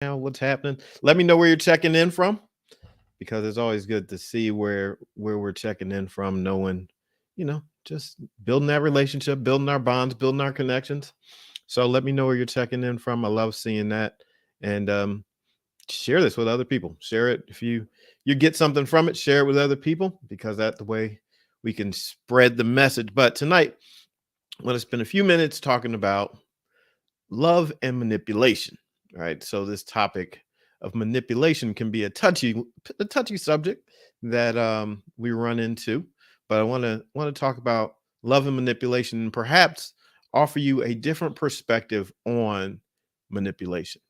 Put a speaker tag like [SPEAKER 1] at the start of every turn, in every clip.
[SPEAKER 1] now, what's happening. Let me know where you're checking in from because it's always good to see where we're checking in from, knowing, just building that relationship, building our bonds, building our connections. So let me know where you're checking in from. I love seeing that. And share this with other people. Share it if you get something from it, share it with other people because that's the way we can spread the message. But tonight, I want to spend a few minutes talking about love and manipulation. Right. So this topic of manipulation can be a touchy subject that we run into, but I want to talk about love and manipulation and perhaps offer you a different perspective on manipulation.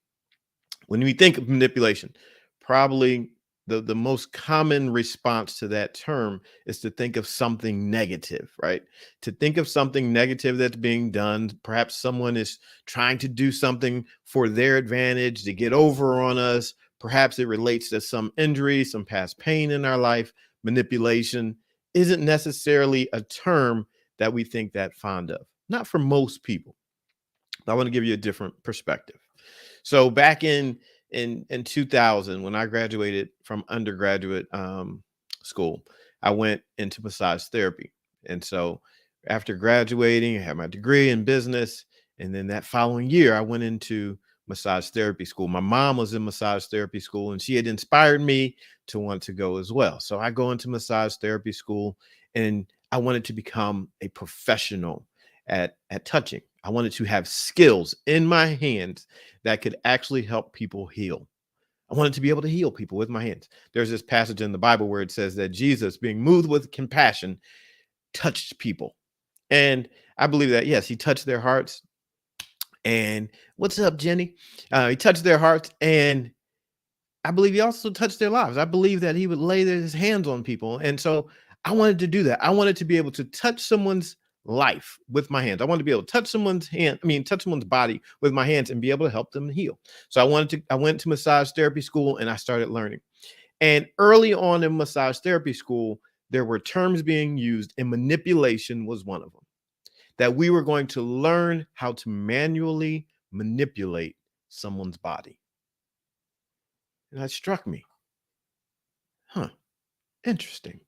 [SPEAKER 1] When we think of manipulation, probably the most common response to that term is to think of something negative, right? To think of something negative that's being done. Perhaps someone is trying to do something for their advantage to get over on us. Perhaps it relates to some injury, some past pain in our life. Manipulation isn't necessarily a term that we think that fond of. Not for most people. I want to give you a different perspective. So back in 2000, when I graduated from undergraduate school, I went into massage therapy. And so after graduating, I had my degree in business. And then that following year, I went into massage therapy school. My mom was in massage therapy school and she had inspired me to want to go as well. So I go into massage therapy school and I wanted to become a professional at touching. I wanted to have skills in my hands that could actually help people heal. I wanted to be able to heal people with my hands. There's this passage in the Bible where it says that Jesus, being moved with compassion, touched people. And I believe that, yes, he touched their hearts. And what's up, Jenny? He touched their hearts. And I believe he also touched their lives. I believe that he would lay his hands on people. And so I wanted to do that. I wanted to be able to touch someone's life with my hands. I wanted to be able to touch touch someone's body with my hands and be able to help them heal. So I went to massage therapy school and I started learning. And early on in massage therapy school, there were terms being used, and manipulation was one of them. That we were going to learn how to manually manipulate someone's body. And that struck me. Huh, interesting.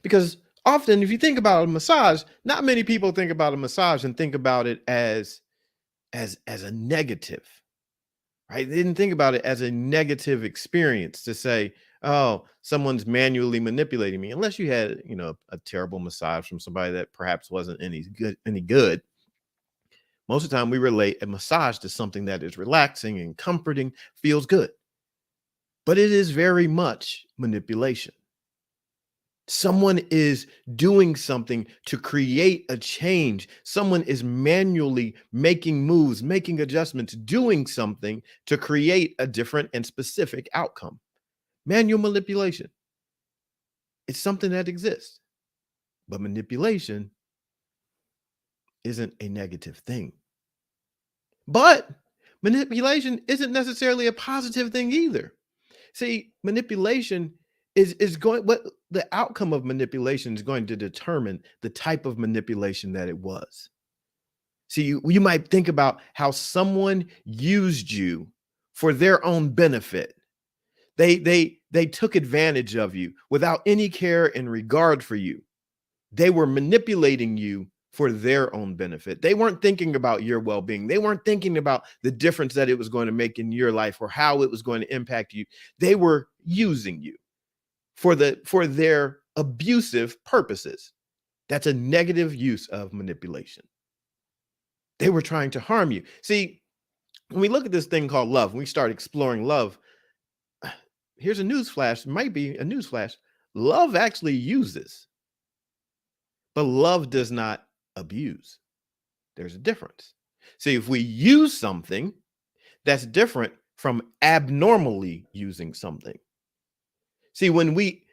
[SPEAKER 1] Because often, if you think about a massage, not many people think about a massage and think about it as a negative, right? They didn't think about it as a negative experience to say, oh, someone's manually manipulating me, unless you had, a terrible massage from somebody that perhaps wasn't any good. Most of the time we relate a massage to something that is relaxing and comforting, feels good. But it is very much manipulation. Someone is doing something to create a change. Someone is manually making moves, making adjustments, doing something to create a different and specific outcome. Manual manipulation. It's something that exists. But manipulation isn't a negative thing. But manipulation isn't necessarily a positive thing either. See, manipulation is going what the outcome of manipulation is going to determine the type of manipulation that it was. See, you might think about how someone used you for their own benefit. They took advantage of you without any care and regard for you. They were manipulating you for their own benefit. They weren't thinking about your well-being. They weren't thinking about the difference that it was going to make in your life or how it was going to impact you. They were using you for their abusive purposes. That's a negative use of manipulation. They were trying to harm you. See, when we look at this thing called love, when we start exploring love, here's a news flash, might be a news flash. Love actually uses, but love does not abuse. There's a difference. See, if we use something, that's different from abnormally using something. See, when we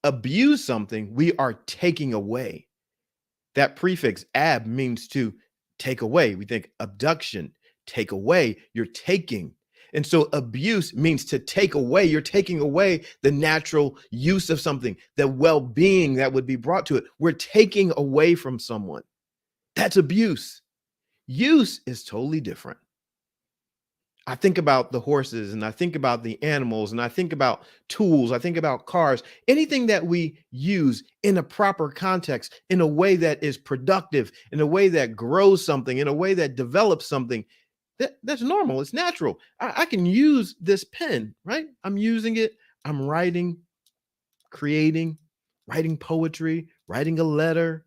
[SPEAKER 1] abuse something, we are taking away. That prefix ab means to take away. We think abduction, take away, you're taking. And so abuse means to take away. You're taking away the natural use of something, the well-being that would be brought to it. We're taking away from someone. That's abuse. Use is totally different. I think about the horses and I think about the animals and I think about tools. I think about cars, anything that we use in a proper context, in a way that is productive, in a way that grows something, in a way that develops something. That's normal. It's natural. I can use this pen, right? I'm using it. I'm writing, creating, writing poetry, writing a letter.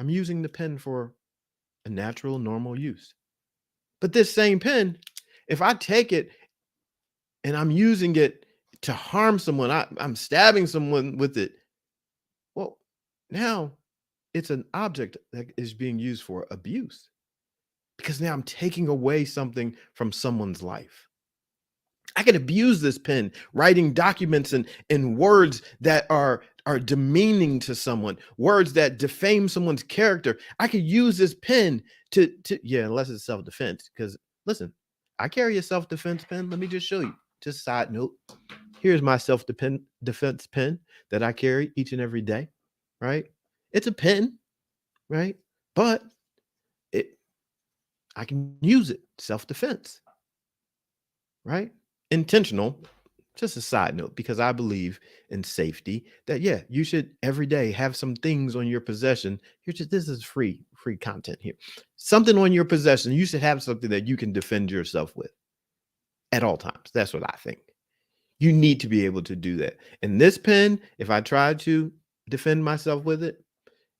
[SPEAKER 1] I'm using the pen for a natural, normal use. But this same pen, if I take it and I'm using it to harm someone, I'm stabbing someone with it, well, now it's an object that is being used for abuse because now I'm taking away something from someone's life. I can abuse this pen, writing documents and words that are demeaning to someone, words that defame someone's character. I could use this pen to yeah, unless it's self-defense. Because listen, I carry a self-defense pen. Let me just show you. Just a side note. Here's my self-defense pen that I carry each and every day. Right? It's a pen, right? But it I can use it, self-defense, right? Intentional. Just a side note, because I believe in safety, that yeah, you should every day have some things on your possession. This is free content here. Something on your possession. You should have something that you can defend yourself with at all times. That's what I think. You need to be able to do that. And this pen, if I try to defend myself with it,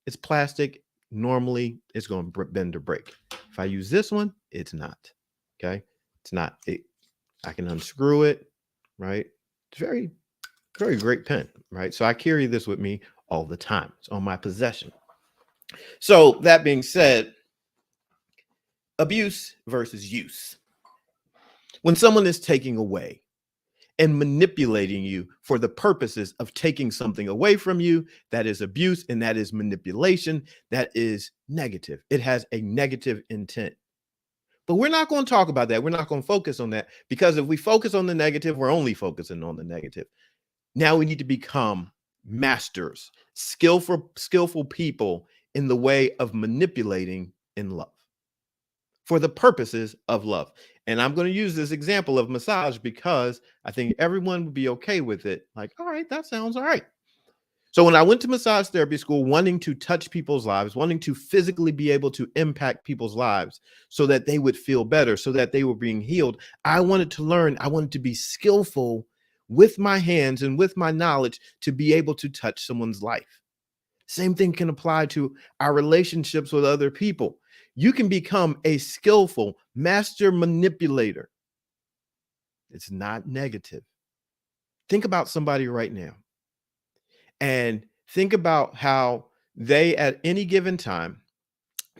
[SPEAKER 1] it's plastic. Normally, it's going to bend or break. If I use this one, it's not. Okay, it's not. I can unscrew it. Right? It's very, very great pen, right? So I carry this with me all the time. It's on my possession. So that being said, abuse versus use. When someone is taking away and manipulating you for the purposes of taking something away from you, that is abuse and that is manipulation. That is negative. It has a negative intent. But we're not going to talk about that. We're not going to focus on that, because if we focus on the negative, we're only focusing on the negative. Now we need to become masters, skillful people in the way of manipulating in love for the purposes of love. And I'm going to use this example of massage because I think everyone would be okay with it. Like, all right, that sounds all right. So when I went to massage therapy school, wanting to touch people's lives, wanting to physically be able to impact people's lives so that they would feel better, so that they were being healed, I wanted to learn. I wanted to be skillful with my hands and with my knowledge to be able to touch someone's life. Same thing can apply to our relationships with other people. You can become a skillful master manipulator. It's not negative. Think about somebody right now. And think about how they at any given time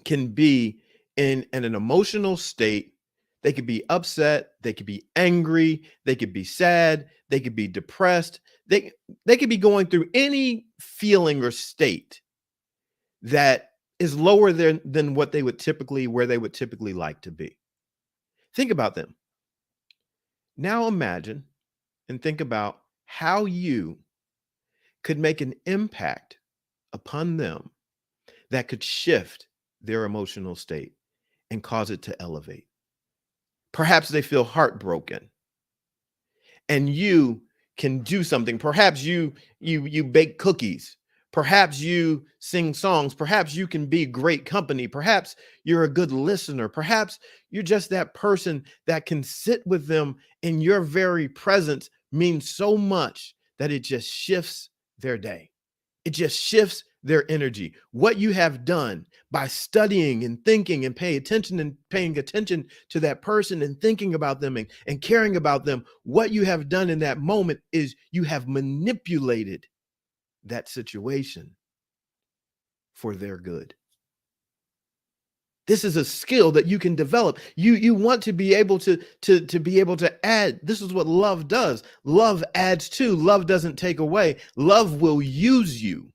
[SPEAKER 1] can be in an emotional state. They could be upset. They could be angry. They could be sad. They could be depressed. They could be going through any feeling or state that is lower than what they would typically, where they would typically like to be. Think about them. Now imagine and think about how you could make an impact upon them that could shift their emotional state and cause it to elevate. Perhaps they feel heartbroken and you can do something. Perhaps you bake cookies. Perhaps you sing songs. Perhaps you can be great company. Perhaps you're a good listener. Perhaps you're just that person that can sit with them, and your very presence means so much that it just shifts their day. It just shifts their energy. What you have done by studying and thinking and paying attention to that person and thinking about them and caring about them, what you have done in that moment is you have manipulated that situation for their good. This is a skill that you can develop. You want to be able to be able to add. This is what love does. Love adds to. Love doesn't take away. Love will use you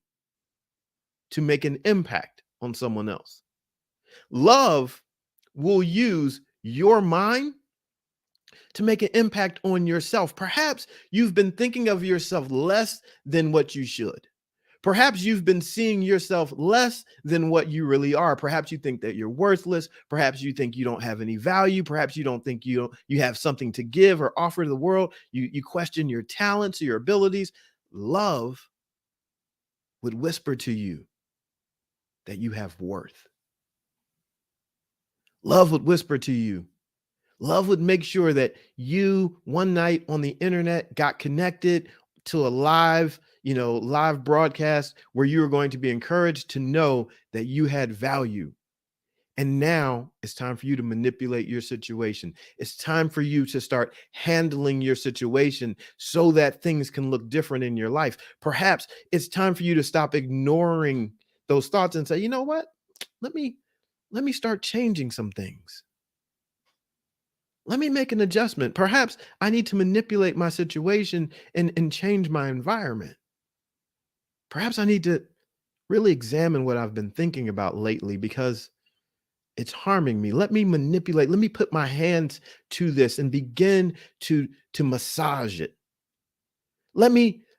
[SPEAKER 1] to make an impact on someone else. Love will use your mind to make an impact on yourself. Perhaps you've been thinking of yourself less than what you should. Perhaps you've been seeing yourself less than what you really are. Perhaps you think that you're worthless. Perhaps you think you don't have any value. Perhaps you don't think you have something to give or offer to the world. You question your talents or your abilities. Love would whisper to you that you have worth. Love would whisper to you. Love would make sure that you one night on the internet got connected to a live broadcast where you were going to be encouraged to know that you had value. And now it's time for you to manipulate your situation. It's time for you to start handling your situation so that things can look different in your life. Perhaps it's time for you to stop ignoring those thoughts and say, you know what? Let me start changing some things. Let me make an adjustment. Perhaps I need to manipulate my situation and change my environment. Perhaps I need to really examine what I've been thinking about lately because it's harming me. Let me manipulate. Let me put my hands to this and begin to massage it.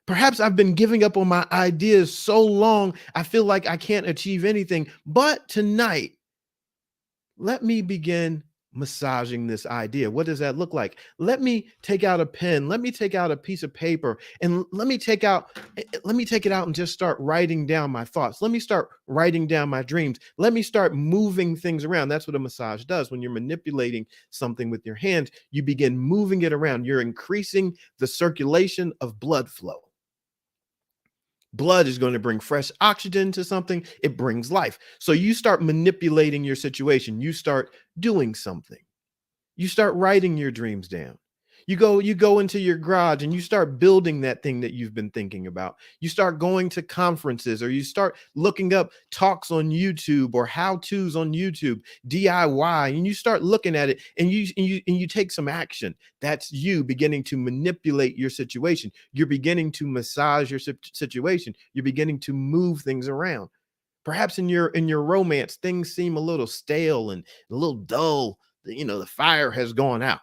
[SPEAKER 1] Perhaps I've been giving up on my ideas so long, I feel like I can't achieve anything. But tonight, let me begin massaging this idea. What does that look like? Let me take out a pen. Let me take out a piece of paper and let me take it out and just start writing down my thoughts. Let me start writing down my dreams. Let me start moving things around. That's what a massage does. When you're manipulating something with your hands, you begin moving it around. You're increasing the circulation of blood flow. Blood is going to bring fresh oxygen to something. It brings life. So you start manipulating your situation. You start doing something. You start writing your dreams down. You go into your garage and you start building that thing that you've been thinking about. You start going to conferences or you start looking up talks on YouTube or how-tos on YouTube, DIY, and you start looking at it and you take some action. That's you beginning to manipulate your situation. You're beginning to massage your situation. You're beginning to move things around. Perhaps in your romance, things seem a little stale and a little dull. The fire has gone out.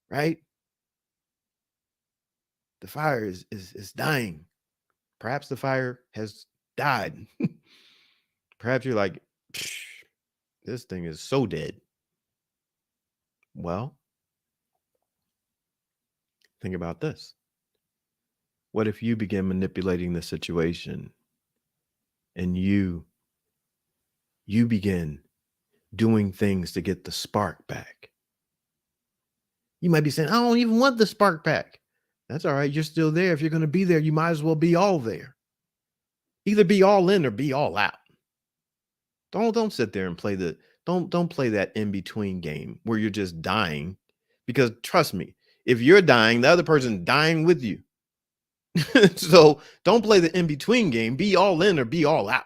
[SPEAKER 1] Right? The fire is dying. Perhaps the fire has died. Perhaps you're like, this thing is so dead. Well, think about this. What if you begin manipulating the situation and you begin doing things to get the spark back? You might be saying, I don't even want the spark back. That's all right. You're still there. If you're going to be there, you might as well be all there. Either be all in or be all out. Don't sit there and don't play that in between game where you're just dying, because trust me, if you're dying, the other person's dying with you. So don't play the in between game. Be all in or be all out.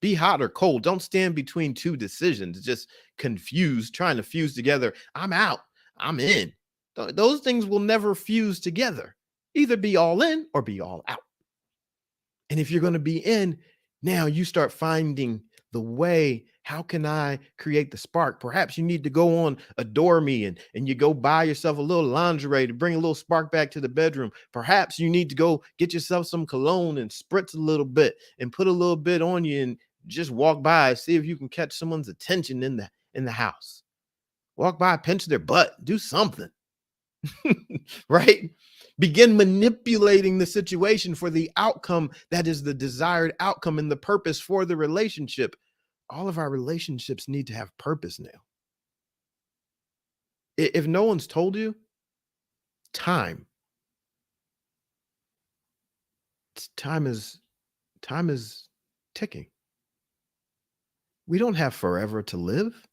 [SPEAKER 1] Be hot or cold. Don't stand between two decisions, just confused, trying to fuse together. I'm out. I'm in. Those things will never fuse together. Either be all in or be all out. And if you're going to be in, now you start finding the way. How can I create the spark? Perhaps you need to go on Adore Me and you go buy yourself a little lingerie to bring a little spark back to the bedroom. Perhaps you need to go get yourself some cologne and spritz a little bit and put a little bit on you and just walk by, see if you can catch someone's attention in the house. Walk by, pinch their butt, do something. Right? Begin manipulating the situation for the outcome that is the desired outcome and the purpose for the relationship. All of our relationships need to have purpose now. If no one's told you, time is ticking. We don't have forever to live.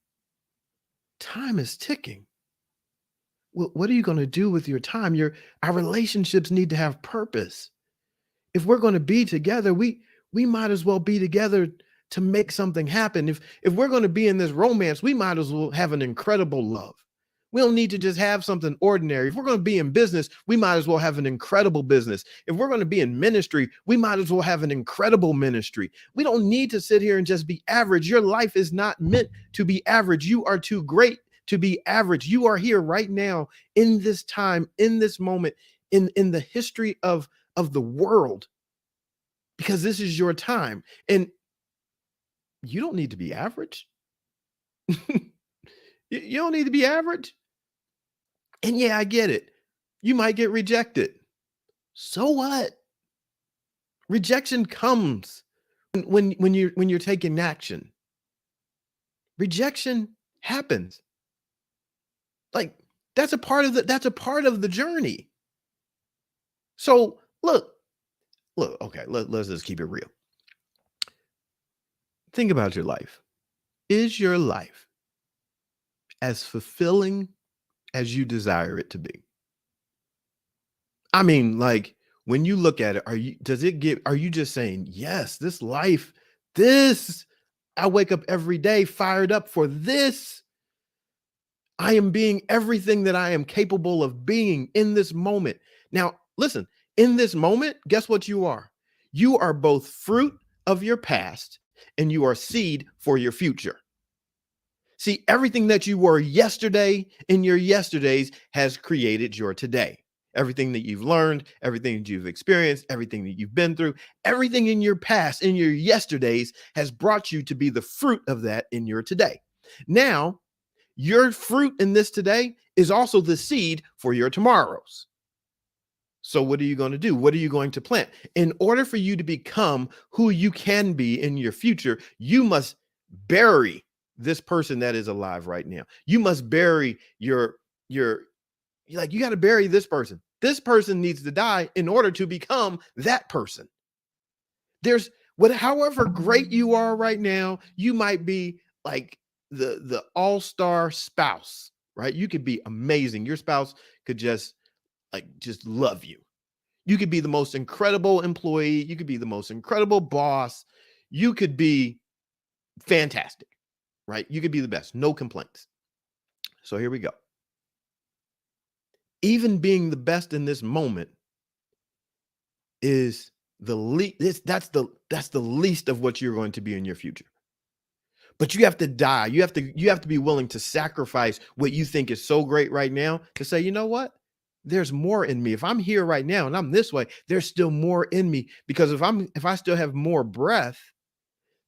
[SPEAKER 1] Time is ticking. What are you going to do with your time? Our relationships need to have purpose. If we're going to be together, we might as well be together to make something happen. If we're going to be in this romance, we might as well have an incredible love. We don't need to just have something ordinary. If we're going to be in business, we might as well have an incredible business. If we're going to be in ministry, we might as well have an incredible ministry. We don't need to sit here and just be average. Your life is not meant to be average. You are too great to be average. You are here right now in this time, in this moment, in the history of the world. because this is your time. And you don't need to be average. You don't need to be average. And yeah, I get it. You might get rejected. So what? Rejection comes when you're taking action. Rejection happens. Like that's a part of the journey. So look, okay, let's just keep it real. Think about your life. Is your life as fulfilling as you desire it to be? I mean, like when you look at it, are you just saying, yes, this life, this, I wake up every day fired up for this. I am being everything that I am capable of being in this moment. Now, listen, in this moment, guess what you are? You are both fruit of your past and you are seed for your future. See, everything that you were yesterday in your yesterdays has created your today. Everything that you've learned, everything that you've experienced, everything that you've been through, everything in your past, in your yesterdays, has brought you to be the fruit of that in your today. Now, your fruit in this today is also the seed for your tomorrows. So, what are you going to do? What are you going to plant? In order for you to become who you can be in your future, you must bury this person that is alive right now. You must bury your like you got to bury this person. This person needs to die in order to become that person. There's however great you are right now, you might be like the all-star spouse, right? You could be amazing. Your spouse could just love you. You could be the most incredible employee, you could be the most incredible boss, you could be fantastic, right? You could be the best, no complaints. So here we go. Even being the best in this moment is the least. That's the least of what you're going to be in your future. But you have to die. You have to be willing to sacrifice what you think is so great right now to say, you know what? There's more in me. If I'm here right now and I'm this way, there's still more in me, because if I still have more breath,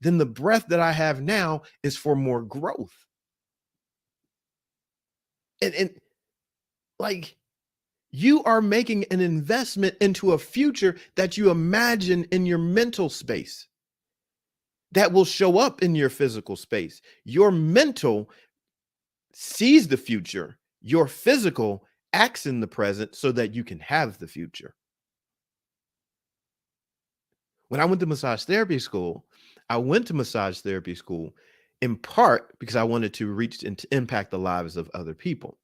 [SPEAKER 1] then the breath that I have now is for more growth. And like, you are making an investment into a future that you imagine in your mental space that will show up in your physical space. Your mental sees the future, your physical acts in the present so that you can have the future. When I went to massage therapy school, I went to massage therapy school in part because I wanted to reach and to impact the lives of other people.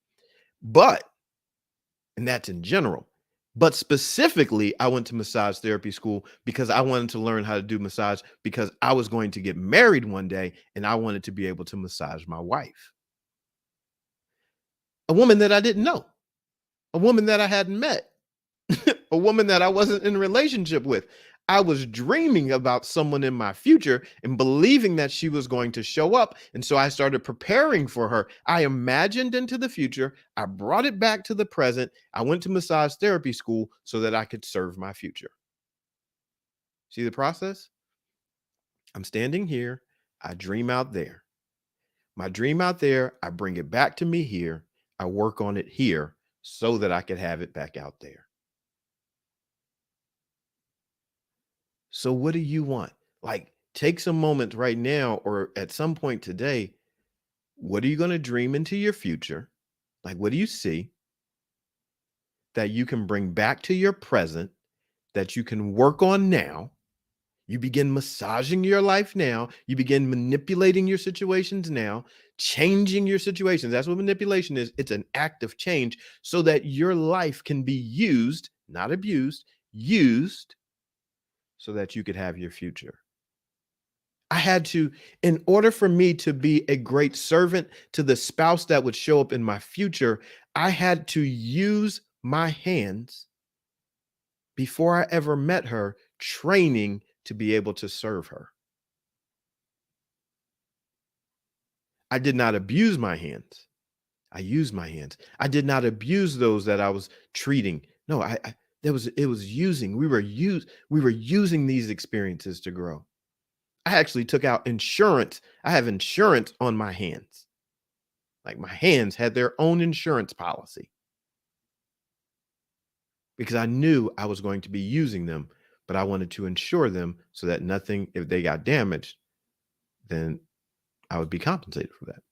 [SPEAKER 1] And that's in general. But specifically, I went to massage therapy school because I wanted to learn how to do massage, because I was going to get married one day and I wanted to be able to massage my wife. A woman that I didn't know, a woman that I hadn't met, a woman that I wasn't in a relationship with. I was dreaming about someone in my future and believing that she was going to show up. And so I started preparing for her. I imagined into the future. I brought it back to the present. I went to massage therapy school so that I could serve my future. See the process? I'm standing here. I dream out there. My dream out there, I bring it back to me here. I work on it here so that I could have it back out there. So what do you want? Like, take some moments right now or at some point today. What are you going to dream into your future? Like, what do you see that you can bring back to your present, that you can work on now? You begin massaging your life now. You begin manipulating your situations now, changing your situations. That's what manipulation is. It's an act of change so that your life can be used, not abused, used so that you could have your future. I had to, in order for me to be a great servant to the spouse that would show up in my future, I had to use my hands before I ever met her, training to be able to serve her. I did not abuse my hands. I used my hands. I did not abuse those that I was treating. No, it was using, we were using these experiences to grow. I actually took out insurance. I have insurance on my hands. Like my hands had their own insurance policy because I knew I was going to be using them, but I wanted to insure them so that nothing, if they got damaged, then I would be compensated for that.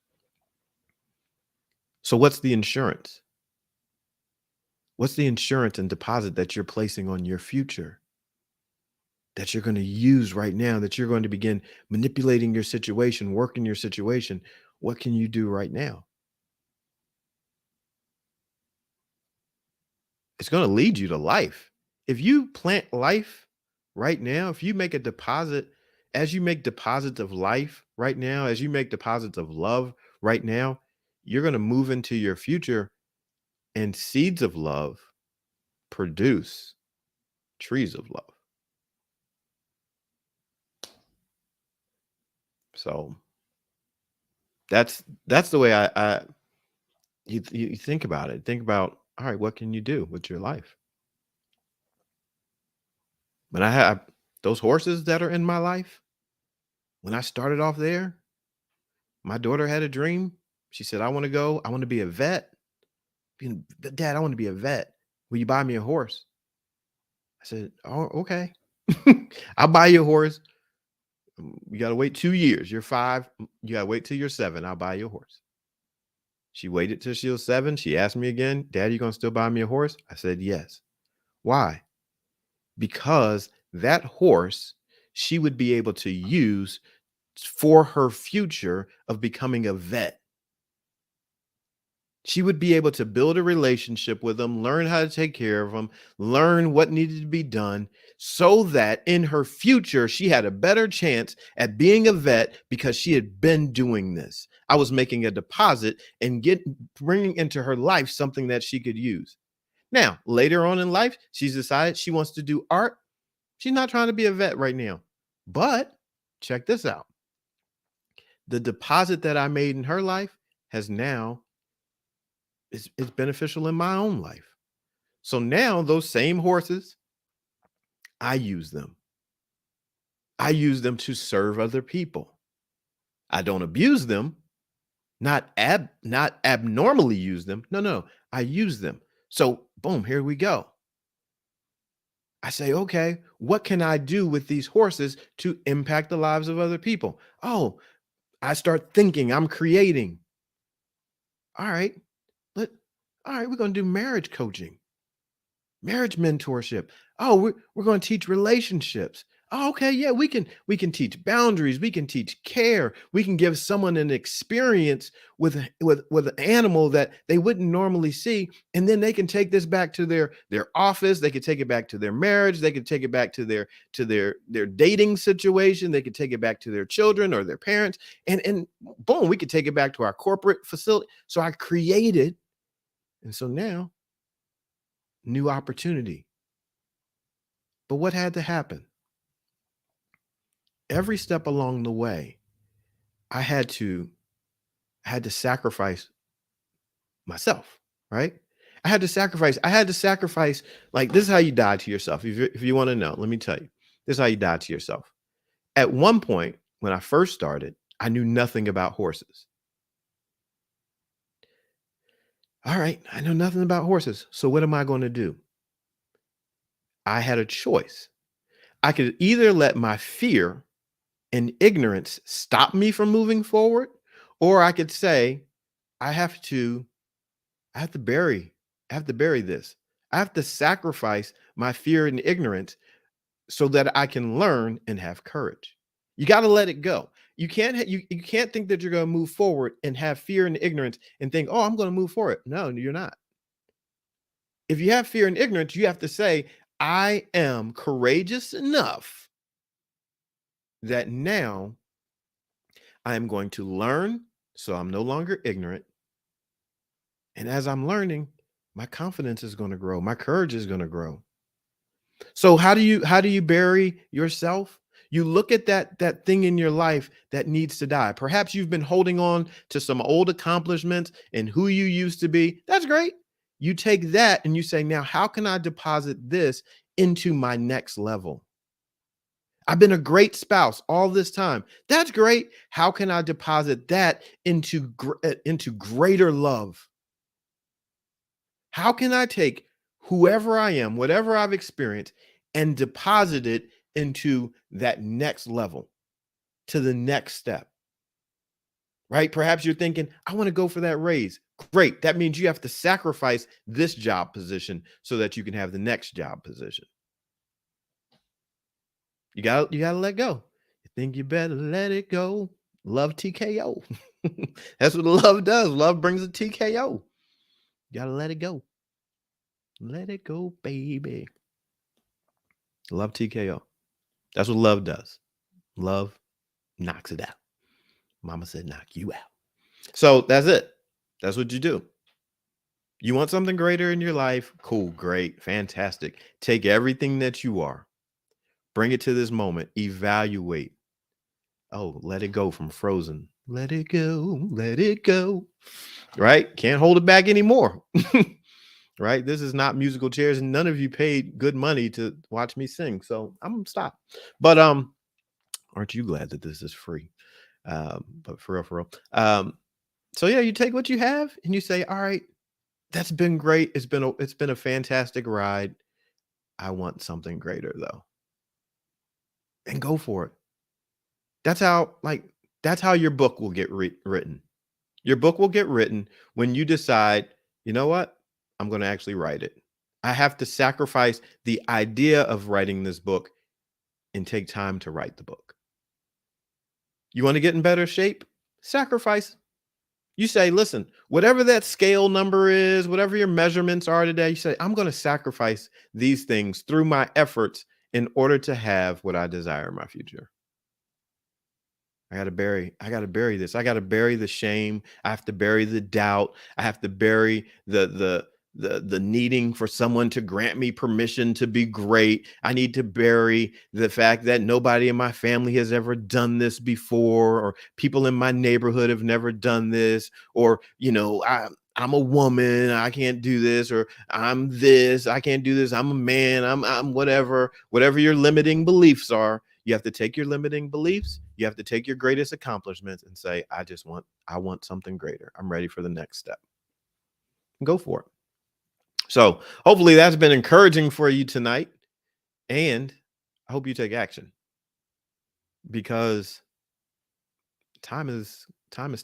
[SPEAKER 1] So what's the insurance? What's the insurance and deposit that you're placing on your future that you're going to use right now, that you're going to begin manipulating your situation, working your situation? What can you do right now? It's going to lead you to life. If you plant life right now, if you make a deposit, as you make deposits of life right now, as you make deposits of love right now, you're going to move into your future, and seeds of love produce trees of love. So that's the way you think about it. Think about, all right, what can you do with your life? When I have those horses that are in my life, when I started off there, my daughter had a dream. She said, I want to be a vet. Dad, I want to be a vet. Will you buy me a horse? I said, oh, okay. I'll buy you a horse. You got to wait 2 years. You're 5. You got to wait till you're 7. I'll buy you a horse. She waited till she was 7. She asked me again, Dad, you going to still buy me a horse? I said, yes. Why? Because that horse she would be able to use for her future of becoming a vet. She would be able to build a relationship with them, learn how to take care of them, learn what needed to be done so that in her future, she had a better chance at being a vet because she had been doing this. I was making a deposit and bringing into her life something that she could use. Now, later on in life, she's decided she wants to do art. She's not trying to be a vet right now, but check this out. The deposit that I made in her life has now it's beneficial in my own life. So now those same horses, I use them. I use them to serve other people. I don't abuse them, not abnormally use them. No, I use them. So boom, here we go. I say, okay, what can I do with these horses to impact the lives of other people? Oh, I start thinking, I'm creating. All right, we're going to do marriage coaching, marriage mentorship. Oh, we're going to teach relationships. Oh, okay, yeah, we can teach boundaries. We can teach care. We can give someone an experience with an animal that they wouldn't normally see, and then they can take this back to their office. They could take it back to their marriage. They could take it back to their dating situation. They could take it back to their children or their parents, and boom, we could take it back to our corporate facility. So I created. And so now, new opportunity. But what had to happen? Every step along the way, I had to sacrifice myself, right? I had to sacrifice, like this is how you die to yourself. If you want to know, let me tell you. This is how you die to yourself. At one point, when I first started, I knew nothing about horses. All right, I know nothing about horses. So what am I going to do? I had a choice. I could either let my fear and ignorance stop me from moving forward, or I could say, I have to bury this. I have to sacrifice my fear and ignorance so that I can learn and have courage. You got to let it go. You can't think that you're going to move forward and have fear and ignorance and think, oh, I'm going to move forward. No, you're not. If you have fear and ignorance, you have to say, I am courageous enough that now I am going to learn so I'm no longer ignorant. And as I'm learning, my confidence is going to grow. My courage is going to grow. So how do you bury yourself? You look at that thing in your life that needs to die. Perhaps you've been holding on to some old accomplishments and who you used to be. That's great. You take that and you say, now, how can I deposit this into my next level? I've been a great spouse all this time. That's great. How can I deposit that into greater love? How can I take whoever I am, whatever I've experienced, and deposit it into that next level, to the next step? Right? Perhaps you're thinking, I want to go for that raise. Great. That means you have to sacrifice this job position so that you can have the next job position. You gotta let go. You think you better let it go. Love TKO. That's what love does. Love brings a TKO. You gotta let it go. Let it go, baby. Love TKO. That's what love does. Love knocks it out. Mama said, knock you out. So that's it. That's what you do. You want something greater in your life? Cool, great, fantastic. Take everything that you are, bring it to this moment, evaluate. Oh, let it go from Frozen. Let it go, let it go. Right? Can't hold it back anymore. Right? This is not musical chairs, and none of you paid good money to watch me sing. So I'm gonna stop. But aren't you glad that this is free? But for real. So yeah, you take what you have and you say, all right, that's been great. It's been a fantastic ride. I want something greater though. And go for it. That's how your book will get written. Your book will get written when you decide, you know what? I'm going to actually write it. I have to sacrifice the idea of writing this book and take time to write the book. You want to get in better shape? Sacrifice. You say, listen, whatever that scale number is, whatever your measurements are today, you say, I'm going to sacrifice these things through my efforts in order to have what I desire in my future. I got to bury this. I got to bury the shame. I have to bury the doubt. I have to bury the needing for someone to grant me permission to be great. I need to bury the fact that nobody in my family has ever done this before, or people in my neighborhood have never done this, or, I'm a woman, I can't do this, or I'm this, I can't do this. I'm a man, I'm whatever your limiting beliefs are. You have to take your limiting beliefs. You have to take your greatest accomplishments and say, I want something greater. I'm ready for the next step. Go for it. So hopefully that's been encouraging for you tonight. And I hope you take action, because time is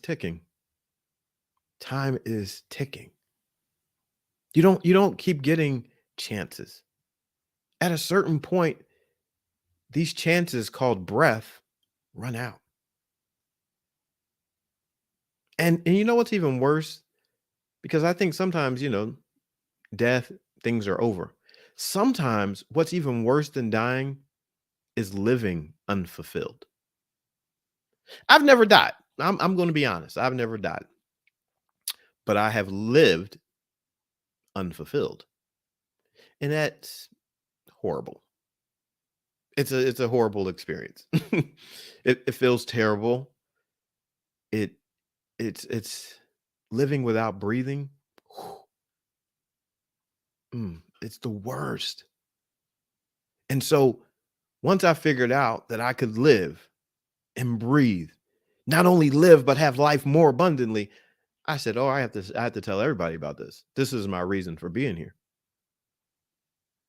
[SPEAKER 1] ticking. Time is ticking. You don't keep getting chances. At a certain point, these chances called breath run out. And you know what's even worse? Because I think sometimes, death, things are over. Sometimes what's even worse than dying is living unfulfilled. I've never died. I'm going to be honest. I've never died. But I have lived unfulfilled. And that's horrible. It's a horrible experience. It feels terrible. It's living without breathing. It's the worst. And so once I figured out that I could live and breathe, not only live, but have life more abundantly, I said, oh, I have to tell everybody about this. This is my reason for being here.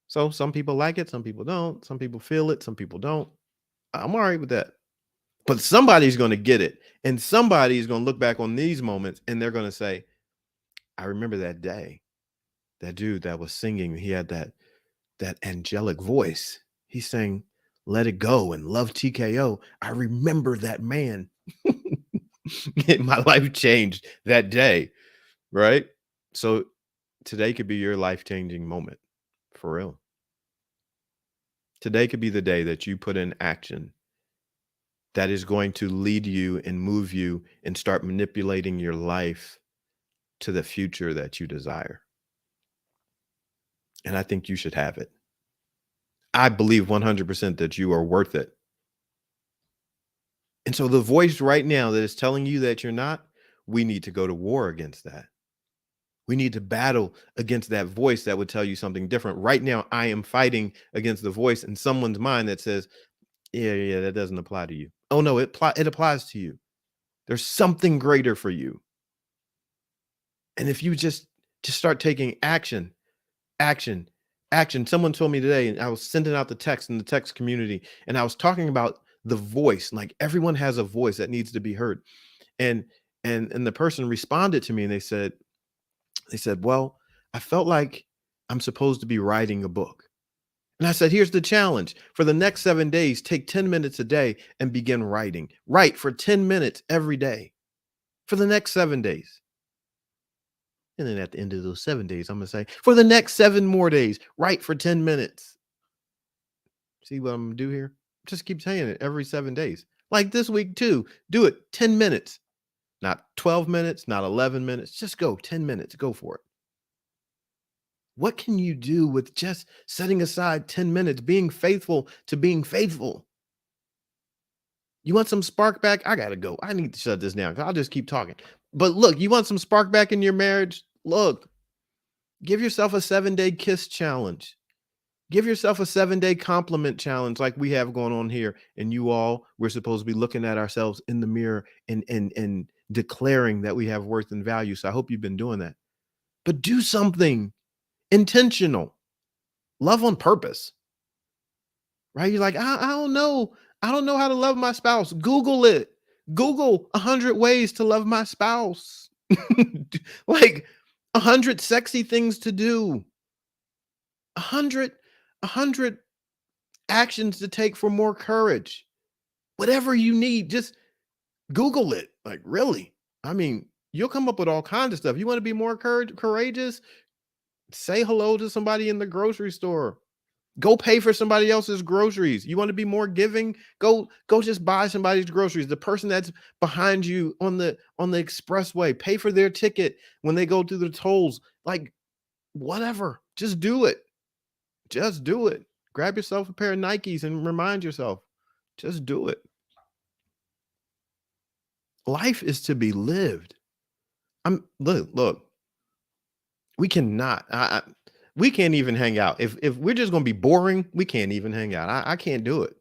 [SPEAKER 1] So some people like it, some people don't. Some people feel it, some people don't. I'm all right with that. But somebody's going to get it. And somebody's going to look back on these moments and they're going to say, I remember that day, that dude that was singing, he had that angelic voice. He's saying, let it go and love TKO. I remember that man. My life changed that day, right? So today could be your life-changing moment, for real. Today could be the day that you put in action that is going to lead you and move you and start manipulating your life to the future that you desire. And I think you should have it. I believe 100% that you are worth it. And so the voice right now that is telling you that you're not, we need to go to war against that. We need to battle against that voice that would tell you something different. Right now, I am fighting against the voice in someone's mind that says, yeah, that doesn't apply to you. Oh no, it applies to you. There's something greater for you. And if you just start taking action, action, action. Someone told me today, and I was sending out the text in the text community, and I was talking about the voice. Like everyone has a voice that needs to be heard. And and the person responded to me and they said, "Well, I felt like I'm supposed to be writing a book." And I said, "Here's the challenge. For the next 7 days, take 10 minutes a day and begin writing. Write for 10 minutes every day for the next 7 days." And then at the end of those 7 days, I'm going to say, "For the next 7 more days, write for 10 minutes." See what I'm going to do here? Just keep saying it every 7 days. Like this week too. Do it 10 minutes. Not 12 minutes, not 11 minutes. Just go 10 minutes. Go for it. What can you do with just setting aside 10 minutes, being faithful to being faithful? You want some spark back? I got to go. I need to shut this down 'cause I'll just keep talking. But look, you want some spark back in your marriage? Look, give yourself a 7-day kiss challenge. Give yourself a 7-day compliment challenge like we have going on here. And you all, we're supposed to be looking at ourselves in the mirror and declaring that we have worth and value. So I hope you've been doing that. But do something intentional. Love on purpose. Right? You're like, I don't know. I don't know how to love my spouse. Google it. Google 100 ways to love my spouse. Like 100 sexy things to do. 100 actions to take for more courage. Whatever you need, just Google it. Like, really? I mean, you'll come up with all kinds of stuff. You want to be more courageous? Say hello to somebody in the grocery store. Go pay for somebody else's groceries. You want to be more giving? Go just buy somebody's groceries. The person that's behind you on the expressway, pay for their ticket when they go through the tolls. Like, whatever. Just do it. Just do it. Grab yourself a pair of Nikes and remind yourself. Just do it. Life is to be lived. Look. We cannot. We can't even hang out. If we're just gonna be boring, we can't even hang out. I can't do it.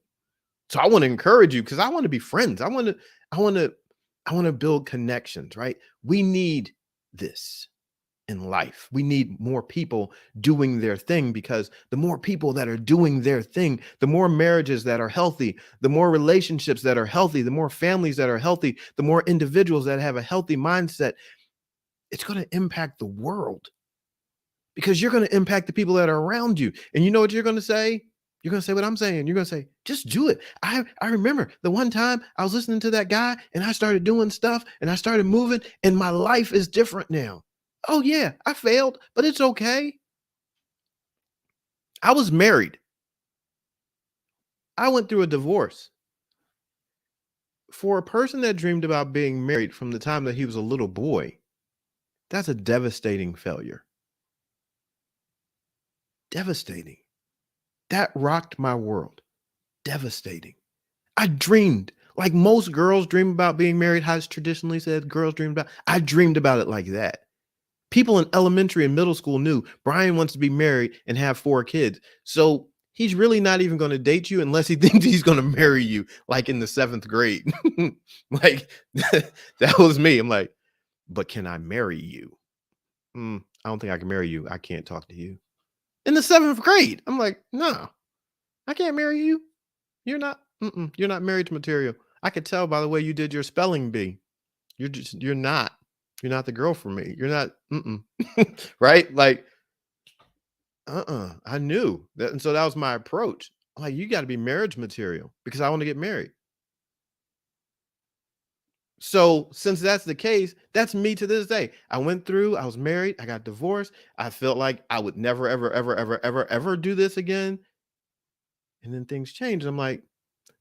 [SPEAKER 1] So I want to encourage you because I want to be friends. I want to build connections, right? We need this in life. We need more people doing their thing because the more people that are doing their thing, the more marriages that are healthy, the more relationships that are healthy, the more families that are healthy, the more individuals that have a healthy mindset. It's going to impact the world because you're going to impact the people that are around you. And you know what you're going to say? You're going to say what I'm saying. You're going to say, just do it. I remember the one time I was listening to that guy and I started doing stuff and I started moving and my life is different now. Oh yeah, I failed, but it's okay. I was married. I went through a divorce. For a person that dreamed about being married from the time that he was a little boy, that's a devastating failure. Devastating. That rocked my world. Devastating. I dreamed like most girls dream about being married, how it's traditionally said girls dream about. I dreamed about it like that. People in elementary and middle school knew Brian wants to be married and have 4 kids. So he's really not even going to date you unless he thinks he's going to marry you, like in the 7th grade. Like that was me. I'm like, but can I marry you? I don't think I can marry you. I can't talk to you. In the 7th grade. I'm like, no, I can't marry you. You're not marriage material. I could tell by the way you did your spelling bee. You're not. You're not the girl for me. You're not, right? Like, I knew that. And so that was my approach. I'm like, you got to be marriage material because I want to get married. So since that's the case, that's me to this day. I was married, I got divorced. I felt like I would never, ever, ever, ever, ever, ever do this again. And then things changed. I'm like,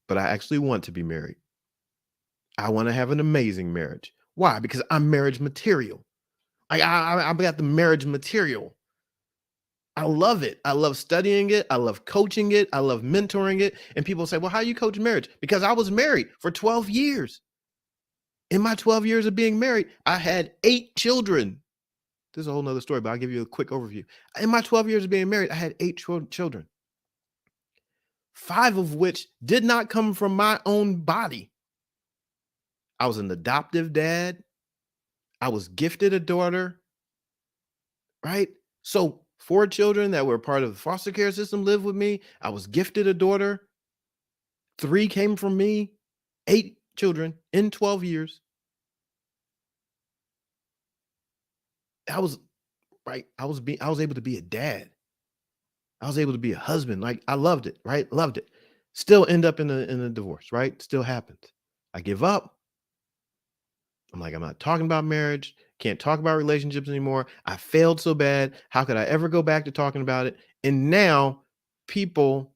[SPEAKER 1] but I actually want to be married. I want to have an amazing marriage. Why? Because I'm marriage material. I got the marriage material. I love it. I love studying it. I love coaching it. I love mentoring it. And people say, well, how you coach marriage? Because I was married for 12 years. In my 12 years of being married, I had 8 children. This is a whole nother story, but I'll give you a quick overview. In my 12 years of being married, I had 8 children, 5 of which did not come from my own body. I was an adoptive dad. I was gifted a daughter, right? So 4 children that were part of the foster care system lived with me. I was gifted a daughter. 3 came from me. 8 children in 12 years. I was right. I was able to be a dad. I was able to be a husband. Like I loved it, right? Loved it. Still end up in a divorce, right? Still happens. I give up. I'm like, I'm not talking about marriage. Can't talk about relationships anymore. I failed so bad. How could I ever go back to talking about it? And now people,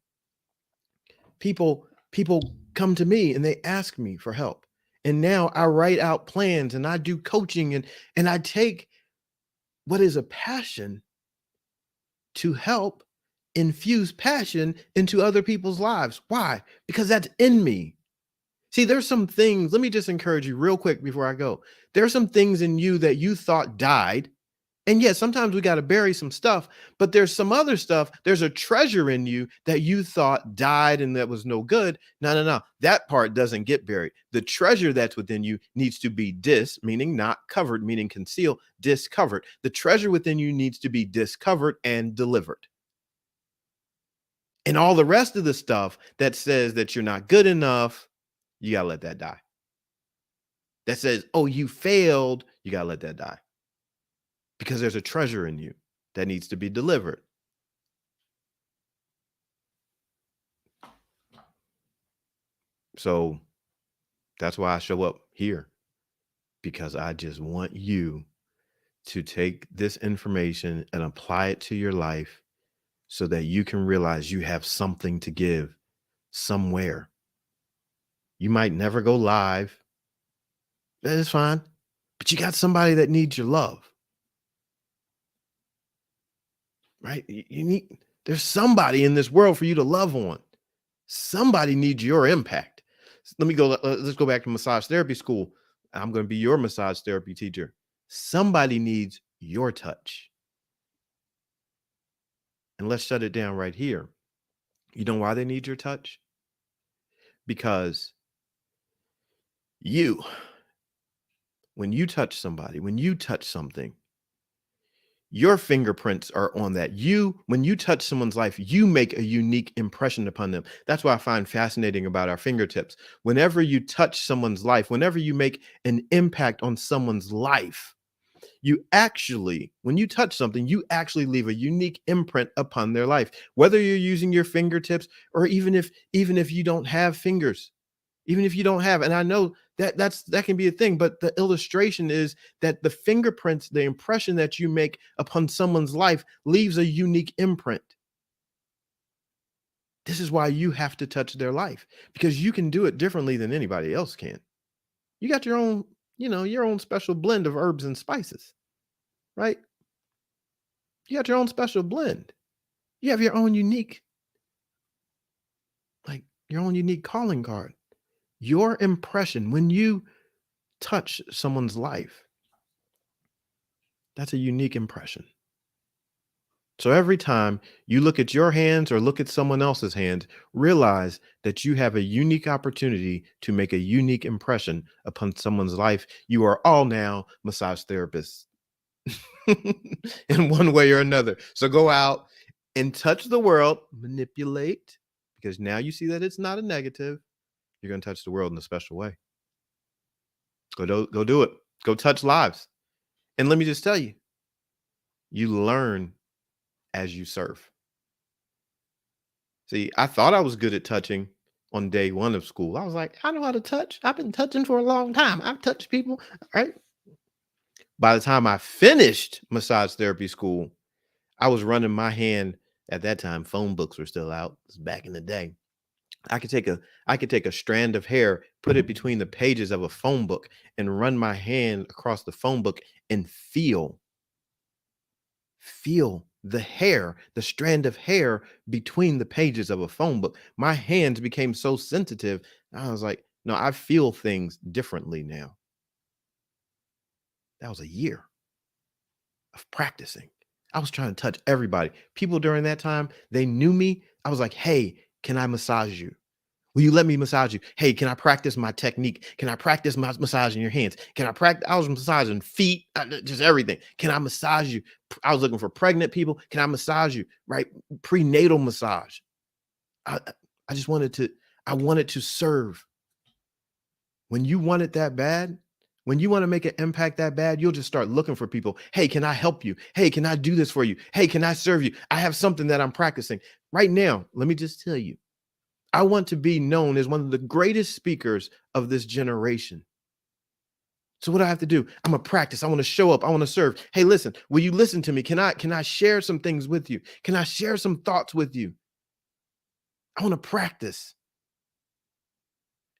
[SPEAKER 1] people come to me and they ask me for help. And now I write out plans and I do coaching and I take what is a passion to help infuse passion into other people's lives. Why? Because that's in me. See, there's some things, let me just encourage you real quick before I go. There's some things in you that you thought died. And yes, sometimes we got to bury some stuff, but there's some other stuff. There's a treasure in you that you thought died and that was no good. No, no, no. That part doesn't get buried. The treasure that's within you needs to be meaning not covered, meaning concealed, discovered. The treasure within you needs to be discovered and delivered. And all the rest of the stuff that says that you're not good enough, you got to let that die. That says, oh, you failed, you got to let that die. Because there's a treasure in you that needs to be delivered. So that's why I show up here, because I just want you to take this information and apply it to your life so that you can realize you have something to give somewhere. You might never go live. That is fine. But you got somebody that needs your love. Right? There's somebody in this world for you to love on. Somebody needs your impact. Let's go back to massage therapy school. I'm going to be your massage therapy teacher. Somebody needs your touch. And let's shut it down right here. You know why they need your touch? Because when you touch somebody, when you touch something, your fingerprints are on that. When you touch someone's life, you make a unique impression upon them. That's what I find fascinating about our fingertips. Whenever you touch someone's life, whenever you make an impact on someone's life, when you touch something, you actually leave a unique imprint upon their life. Whether you're using your fingertips or even if you don't have fingers, even if you don't have, and I know that can be a thing, but the illustration is that the fingerprints, the impression that you make upon someone's life leaves a unique imprint. This is why you have to touch their life, because you can do it differently than anybody else can. You got your own, your own special blend of herbs and spices, right? You got your own special blend. You have your own unique calling card. Your impression when you touch someone's life, that's a unique impression. So every time you look at your hands or look at someone else's hands, realize that you have a unique opportunity to make a unique impression upon someone's life. You are all now massage therapists in one way or another. So go out and touch the world, manipulate, because now you see that it's not a negative. You're going to touch the world in a special way. Go do it. Go touch lives. And let me just tell you, you learn as you serve. See, I thought I was good at touching on day 1 of school. I was like, I know how to touch. I've been touching for a long time. I've touched people, right? By the time I finished massage therapy school, I was running my hand. At that time, phone books were still out. It was back in the day. I could take a strand of hair, put it between the pages of a phone book, and run my hand across the phone book and feel the hair, the strand of hair between the pages of a phone book. My hands became so sensitive. I was like, no, I feel things differently now. That was a year. of practicing. I was trying to touch everybody. People during that time, they knew me. I was like, hey, can I massage you? Will you let me massage you? Hey, can I practice my technique? Can I practice my massaging your hands? Can I practice? I was massaging feet, just everything. Can I massage you? I was looking for pregnant people. Can I massage you? Right? Prenatal massage. I just wanted to, I wanted to serve. When you want it that bad, when you want to make an impact that bad, you'll just start looking for people. Hey, can I help you? Hey, can I do this for you? Hey, can I serve you? I have something that I'm practicing right now. Let me just tell you, I want to be known as one of the greatest speakers of this generation. So what do I have to do? I'm gonna practice. I want to show up. I want to serve. Hey, listen, will you listen to me? Can I share some things with you? Can I share some thoughts with you? I want to practice.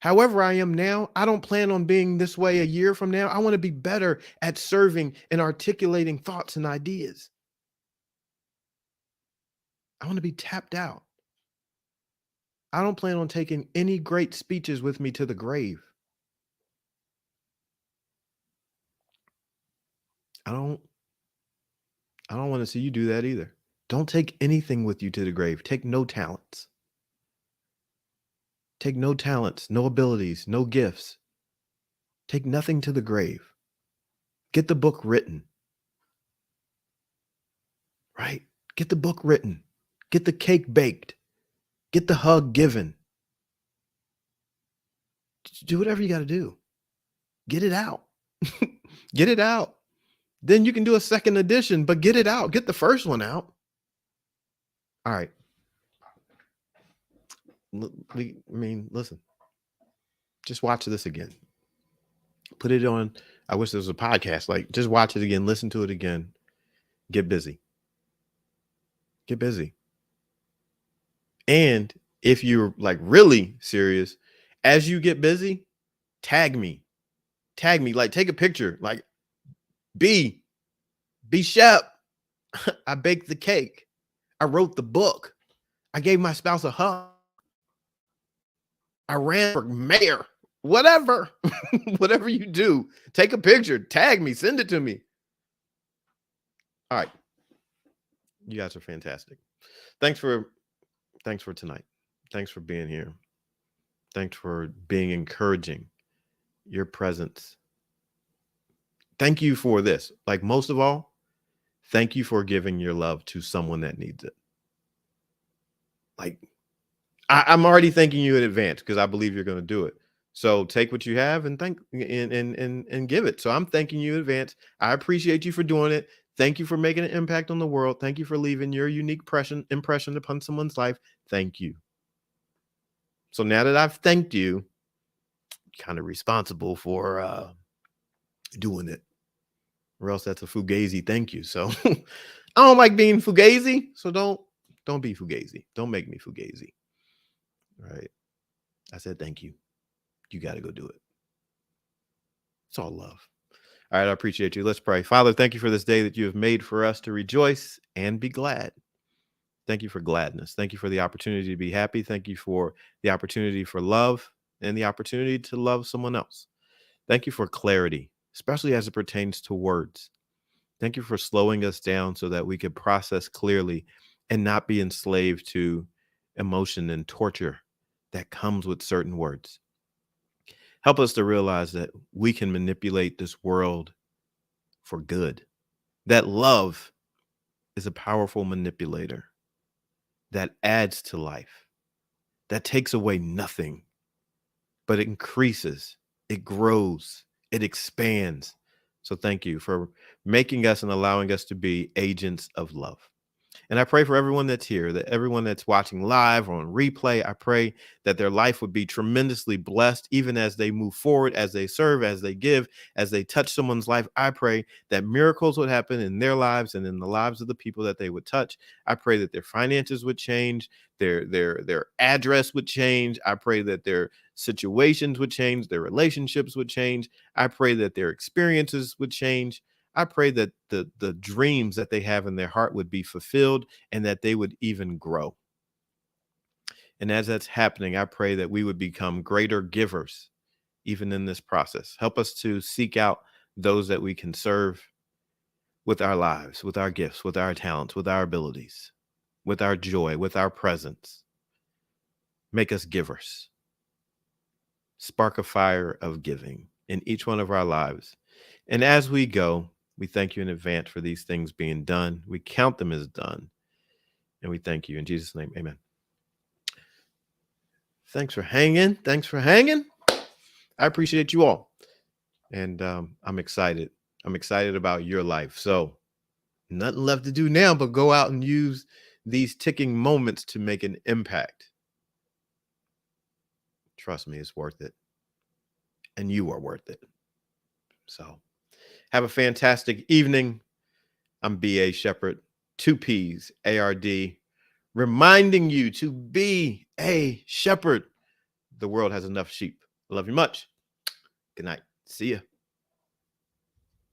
[SPEAKER 1] However I am now, I don't plan on being this way a year from now. I want to be better at serving and articulating thoughts and ideas. I want to be tapped out. I don't plan on taking any great speeches with me to the grave. I don't I don't want to see you do that either. Don't take anything with you to the grave. Take no talents. Take no talents, no abilities, no gifts. Take nothing to the grave. Get the book written, right? Get the book written. Get the cake baked. Get the hug given. Do whatever you got to do. Get it out. Get it out. Then you can do a second edition, but get it out. Get the first one out. All right. Listen, just watch this again. Put it on. I wish there was a podcast. Like, just watch it again. Listen to it again. Get busy. Get busy. And if you're like really serious, as you get busy, tag me. Tag me. Like, take a picture. Like, B Shep. I baked the cake. I wrote the book. I gave my spouse a hug. I ran for mayor. Whatever. Whatever you do, take a picture, tag me, send it to me. All right. You guys are fantastic. Thanks for tonight. Thanks for being here. Thanks for being encouraging. Your presence. Thank you for this. Like, most of all, thank you for giving your love to someone that needs it. Like, I'm already thanking you in advance because I believe you're going to do it. So take what you have and and give it. So I'm thanking you in advance. I appreciate you for doing it. Thank you for making an impact on the world. Thank you for leaving your unique impression upon someone's life. Thank you. So now that I've thanked you, kind of responsible for doing it. Or else that's a fugazi thank you. So I don't like being fugazi. So don't be fugazi. Don't make me fugazi. Right. I said thank you. You got to go do it. It's all love. All right. I appreciate you. Let's pray. Father, thank you for this day that you have made for us to rejoice and be glad. Thank you for gladness. Thank you for the opportunity to be happy. Thank you for the opportunity for love and the opportunity to love someone else. Thank you for clarity, especially as it pertains to words. Thank you for slowing us down so that we could process clearly and not be enslaved to emotion and torture that comes with certain words. Help us to realize that we can manipulate this world for good, that love is a powerful manipulator that adds to life, that takes away nothing, but it increases, it grows, it expands. So thank you for making us and allowing us to be agents of love. And I pray for everyone that's here, that everyone that's watching live or on replay, I pray that their life would be tremendously blessed, even as they move forward, as they serve, as they give, as they touch someone's life. I pray that miracles would happen in their lives and in the lives of the people that they would touch. I pray that their finances would change, their address would change. I pray that their situations would change, their relationships would change. I pray that their experiences would change. I pray that the dreams that they have in their heart would be fulfilled and that they would even grow. And as that's happening, I pray that we would become greater givers, even in this process. Help us to seek out those that we can serve, with our lives, with our gifts, with our talents, with our abilities, with our joy, with our presence. Make us givers. Spark a fire of giving in each one of our lives. And as we go, we thank you in advance for these things being done. We count them as done. And we thank you in Jesus' name. Amen. Thanks for hanging. Thanks for hanging. I appreciate you all. And I'm excited. I'm excited about your life. So nothing left to do now but go out and use these ticking moments to make an impact. Trust me, it's worth it. And you are worth it. So have a fantastic evening. I'm B.A. Shepherd, 2 P's, ARD, reminding you to be a shepherd. The world has enough sheep. I love you much. Good night. See ya.